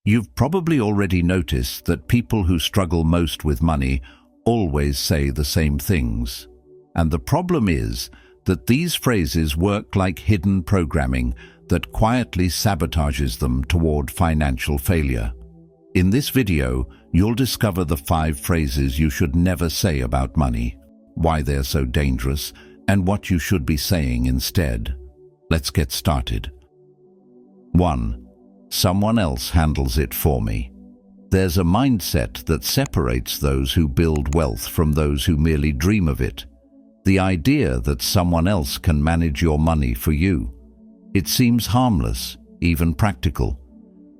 You've probably already noticed that people who struggle most with money always say the same things. And the problem is that these phrases work like hidden programming that quietly sabotages them toward financial failure. In this video, you'll discover the 5 phrases you should never say about money, why they're so dangerous, and what you should be saying instead. Let's get started. 1. Someone else handles it for me. There's a mindset that separates those who build wealth from those who merely dream of it. The idea that someone else can manage your money for you. It seems harmless, even practical.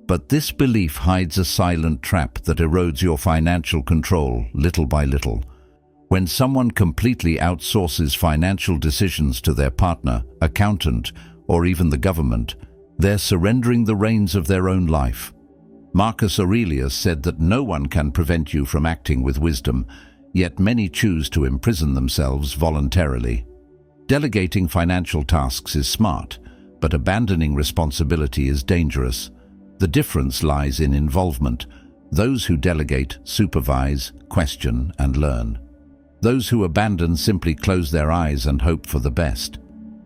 But this belief hides a silent trap that erodes your financial control little by little. When someone completely outsources financial decisions to their partner, accountant, or even the government, they're surrendering the reins of their own life. Marcus Aurelius said that no one can prevent you from acting with wisdom, yet many choose to imprison themselves voluntarily. Delegating financial tasks is smart, but abandoning responsibility is dangerous. The difference lies in involvement. Those who delegate supervise, question, and learn. Those who abandon simply close their eyes and hope for the best.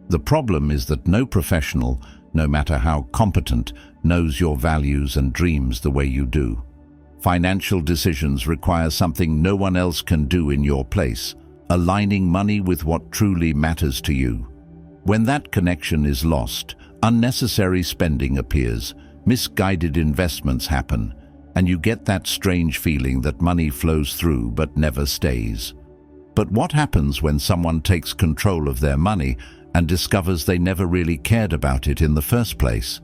The problem is that no professional, no matter how competent, knows your values and dreams the way you do. Financial decisions require something no one else can do in your place, aligning money with what truly matters to you. When that connection is lost, unnecessary spending appears, misguided investments happen, and you get that strange feeling that money flows through but never stays. But what happens when someone takes control of their money and discovers they never really cared about it in the first place?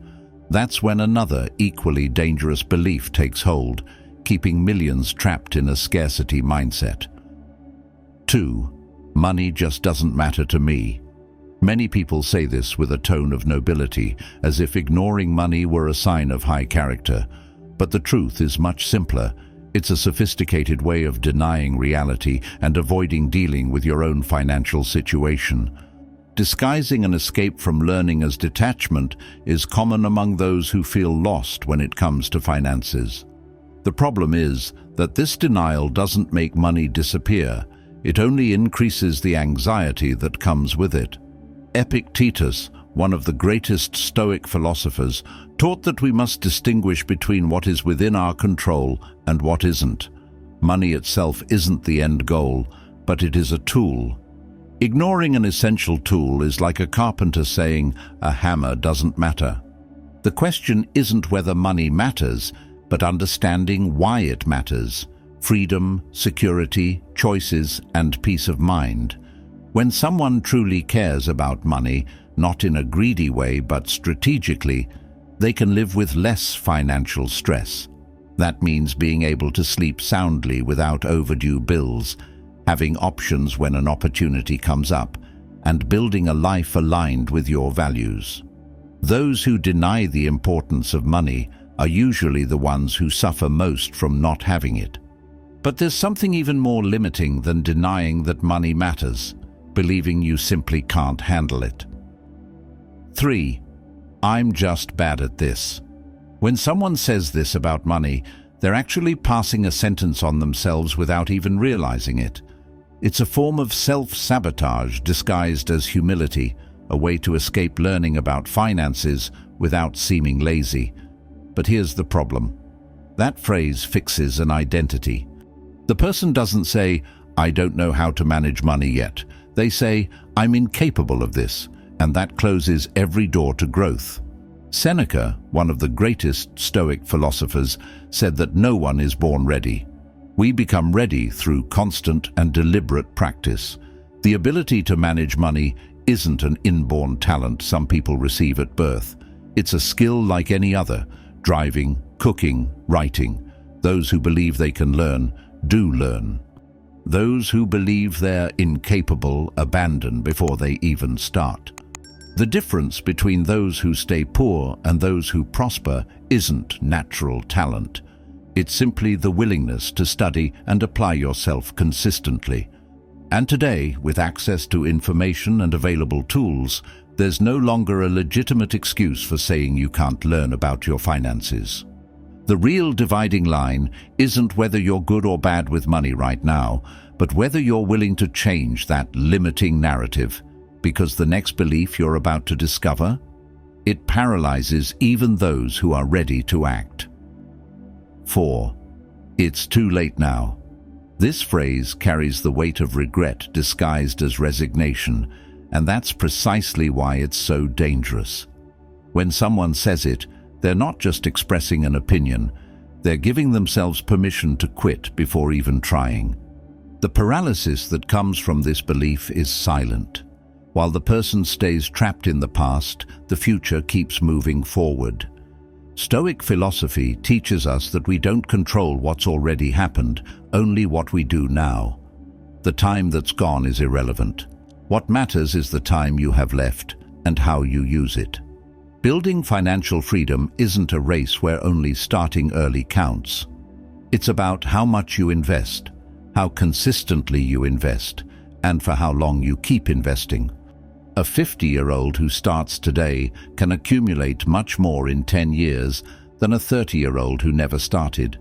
That's when another equally dangerous belief takes hold, keeping millions trapped in a scarcity mindset. 2. Money just doesn't matter to me. Many people say this with a tone of nobility, as if ignoring money were a sign of high character. But the truth is much simpler. It's a sophisticated way of denying reality and avoiding dealing with your own financial situation. Disguising an escape from learning as detachment is common among those who feel lost when it comes to finances. The problem is that this denial doesn't make money disappear. It only increases the anxiety that comes with it. Epictetus, one of the greatest Stoic philosophers, taught that we must distinguish between what is within our control and what isn't. Money itself isn't the end goal, but it is a tool. Ignoring an essential tool is like a carpenter saying a hammer doesn't matter. The question isn't whether money matters, but understanding why it matters. Freedom, security, choices, and peace of mind. When someone truly cares about money, not in a greedy way but strategically, they can live with less financial stress. That means being able to sleep soundly without overdue bills, having options when an opportunity comes up, and building a life aligned with your values. Those who deny the importance of money are usually the ones who suffer most from not having it. But there's something even more limiting than denying that money matters, believing you simply can't handle it. 3. I'm just bad at this. When someone says this about money, they're actually passing a sentence on themselves without even realizing it. It's a form of self-sabotage disguised as humility, a way to escape learning about finances without seeming lazy. But here's the problem. That phrase fixes an identity. The person doesn't say, I don't know how to manage money yet. They say, I'm incapable of this, and that closes every door to growth. Seneca, one of the greatest Stoic philosophers, said that no one is born ready. We become ready through constant and deliberate practice. The ability to manage money isn't an inborn talent some people receive at birth. It's a skill like any other: driving, cooking, writing. Those who believe they can learn, do learn. Those who believe they're incapable abandon before they even start. The difference between those who stay poor and those who prosper isn't natural talent. It's simply the willingness to study and apply yourself consistently. And today, with access to information and available tools, there's no longer a legitimate excuse for saying you can't learn about your finances. The real dividing line isn't whether you're good or bad with money right now, but whether you're willing to change that limiting narrative, because the next belief you're about to discover, it paralyzes even those who are ready to act. 4. It's too late now. This phrase carries the weight of regret disguised as resignation, and that's precisely why it's so dangerous. When someone says it, they're not just expressing an opinion, they're giving themselves permission to quit before even trying. The paralysis that comes from this belief is silent. While the person stays trapped in the past, the future keeps moving forward. Stoic philosophy teaches us that we don't control what's already happened, only what we do now. The time that's gone is irrelevant. What matters is the time you have left and how you use it. Building financial freedom isn't a race where only starting early counts. It's about how much you invest, how consistently you invest, and for how long you keep investing. A 50-year-old who starts today can accumulate much more in 10 years than a 30-year-old who never started.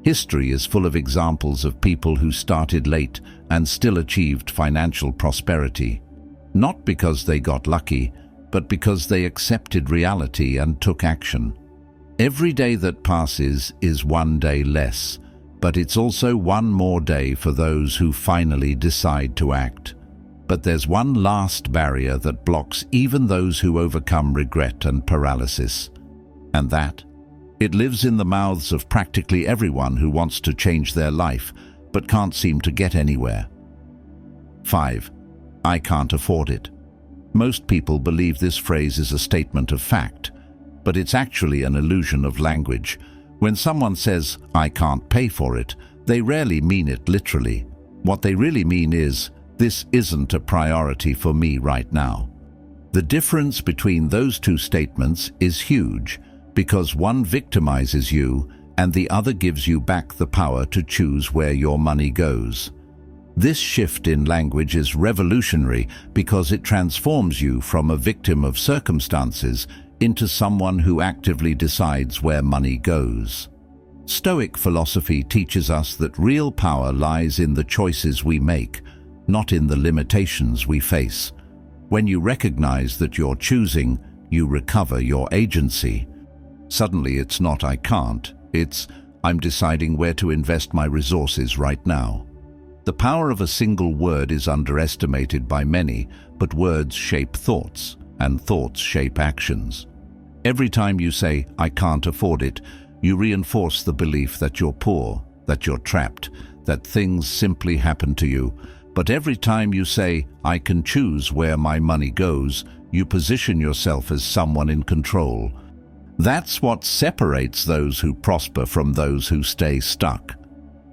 History is full of examples of people who started late and still achieved financial prosperity, not because they got lucky, but because they accepted reality and took action. Every day that passes is one day less, but it's also one more day for those who finally decide to act. But there's one last barrier that blocks even those who overcome regret and paralysis. And that? It lives in the mouths of practically everyone who wants to change their life, but can't seem to get anywhere. 5. I can't afford it. Most people believe this phrase is a statement of fact, but it's actually an illusion of language. When someone says, "I can't pay for it," they rarely mean it literally. What they really mean is, "This isn't a priority for me right now." The difference between those two statements is huge, because one victimizes you and the other gives you back the power to choose where your money goes. This shift in language is revolutionary because it transforms you from a victim of circumstances into someone who actively decides where money goes. Stoic philosophy teaches us that real power lies in the choices we make, not in the limitations we face. When you recognize that you're choosing, you recover your agency. Suddenly it's not "I can't," it's "I'm deciding where to invest my resources right now." The power of a single word is underestimated by many, but words shape thoughts, and thoughts shape actions. Every time you say, "I can't afford it," you reinforce the belief that you're poor, that you're trapped, that things simply happen to you. But every time you say, "I can choose where my money goes," you position yourself as someone in control. That's what separates those who prosper from those who stay stuck.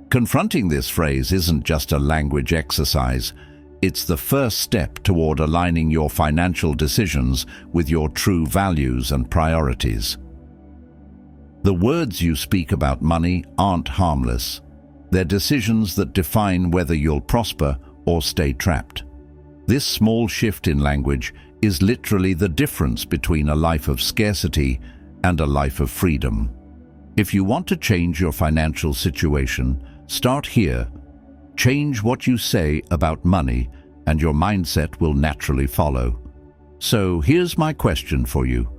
Confronting this phrase isn't just a language exercise. It's the first step toward aligning your financial decisions with your true values and priorities. The words you speak about money aren't harmless. They're decisions that define whether you'll prosper or stay trapped. This small shift in language is literally the difference between a life of scarcity and a life of freedom. If you want to change your financial situation, start here. Change what you say about money, and your mindset will naturally follow. So here's my question for you.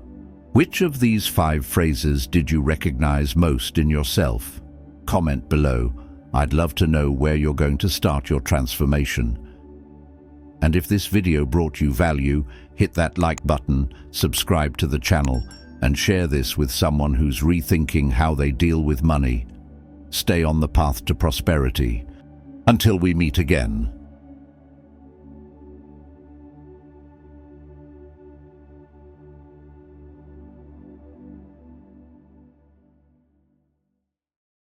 Which of these 5 phrases did you recognize most in yourself? Comment below. I'd love to know where you're going to start your transformation. And if this video brought you value, hit that like button, subscribe to the channel, and share this with someone who's rethinking how they deal with money. Stay on the path to prosperity. Until we meet again.